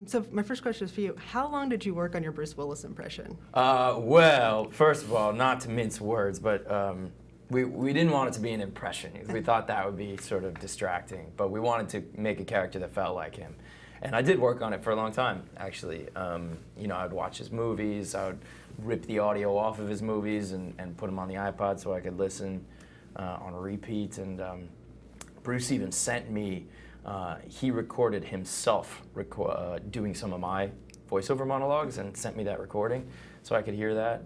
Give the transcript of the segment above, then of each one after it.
So my first question is for you. How long did you work on your Bruce Willis impression? Well, first of all, not to mince words, but we didn't want it to be an impression. We thought that would be sort of distracting, but we wanted to make a character that felt like him. And I did work on it for a long time, actually. You know, I'd watch his movies, I would rip the audio off of his movies and put them on the iPod so I could listen on repeat. And Bruce even sent me, he recorded himself doing some of my voiceover monologues and sent me that recording so I could hear that.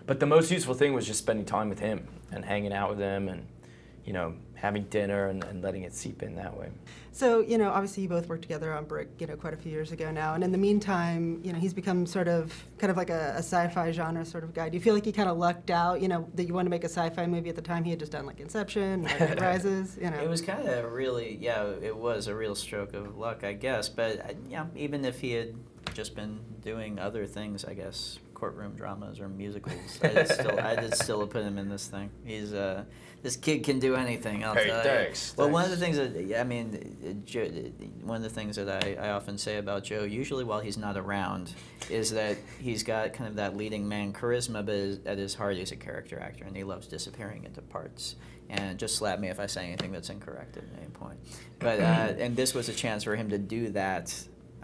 But the most useful thing was just spending time with him and hanging out with him and, you know, having dinner and letting it seep in that way. So, you know, obviously you both worked together on Brick, you know, quite a few years ago now, and in the meantime, you know, he's become sort of, kind of like a sci-fi genre sort of guy. Do you feel like he kind of lucked out, you know, that you wanted to make a sci-fi movie at the time? He had just done like Inception, Dark Rises, you know? It was kind of really, yeah, it was a real stroke of luck, I guess, but yeah, even if he had just been doing other things, I guess, courtroom dramas or musicals, I'd still put him in this thing. He's this kid can do anything. I'll tell you. Thanks. Well, one of the things that I mean, one of the things that I often say about Joe, usually while he's not around, is that he's got kind of that leading man charisma, but at his heart he's a character actor, and he loves disappearing into parts. And just slap me if I say anything that's incorrect at any point. But and this was a chance for him to do that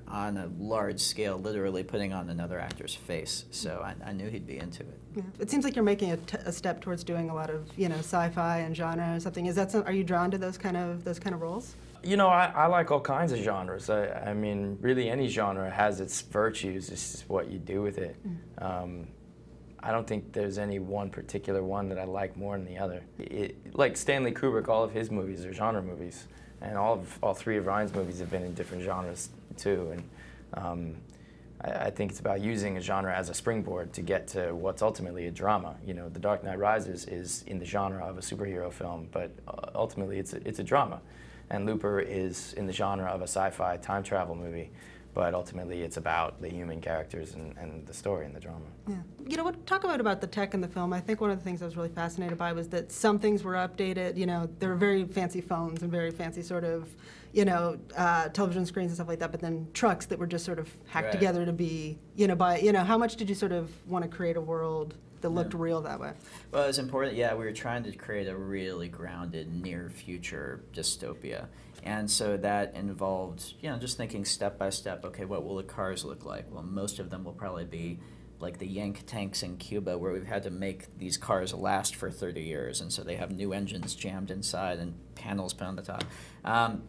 on a large scale, literally putting on another actor's face. So I knew he'd be into it. Yeah. It seems like you're making a step towards doing a lot of, you know, sci-fi and genre or something. Is that are you drawn to those kind of roles? You know, I like all kinds of genres. I mean, really any genre has its virtues. It's just what you do with it. I don't think there's any one particular one that I like more than the other. Like Stanley Kubrick, all of his movies are genre movies. And all three of Ryan's movies have been in different genres too, and I think it's about using a genre as a springboard to get to what's ultimately a drama. You know, The Dark Knight Rises is in the genre of a superhero film, but ultimately it's a drama, and Looper is in the genre of a sci-fi time travel movie, but ultimately it's about the human characters and the story and the drama. Yeah. You know, talk about the tech in the film. I think one of the things I was really fascinated by was that some things were updated. You know, there were very fancy phones and very fancy sort of, you know, television screens and stuff like that, but then trucks that were just sort of hacked together to be, you know, how much did you sort of want to create a world that looked real that way? Well, it was important, yeah, we were trying to create a really grounded near-future dystopia. And so that involved, you know, just thinking step by step, okay, what will the cars look like? Well, most of them will probably be like the Yank tanks in Cuba, where we've had to make these cars last for 30 years, and so they have new engines jammed inside and panels put on the top.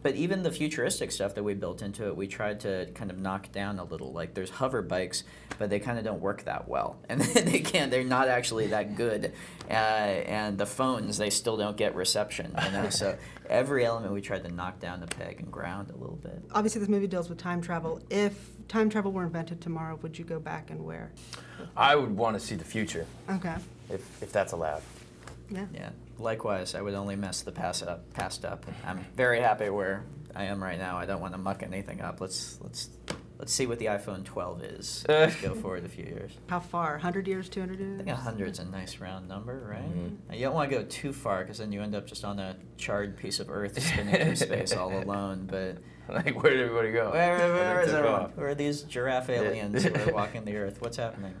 But even the futuristic stuff that we built into it, we tried to kind of knock down a little. Like there's hover bikes, but they kind of don't work that well, and they're not actually that good. And the phones, they still don't get reception, you know. So every element we tried to knock down a peg and ground a little bit. Obviously, this movie deals with time travel. If time travel were invented tomorrow, would you go back and where? I would want to see the future. Okay. If that's allowed. Yeah. Yeah. Likewise, I would only mess the past up. I'm very happy where I am right now. I don't want to muck anything up. Let's see what the iPhone 12 is. Let's go forward a few years. How far? 100 years, 200 years? I think 100's a nice round number, right? You don't want to go too far, because then you end up just on a charred piece of Earth spinning through space all alone. But like, where did everybody go? Where is everyone? Who are these giraffe aliens who are walking the Earth? What's happening?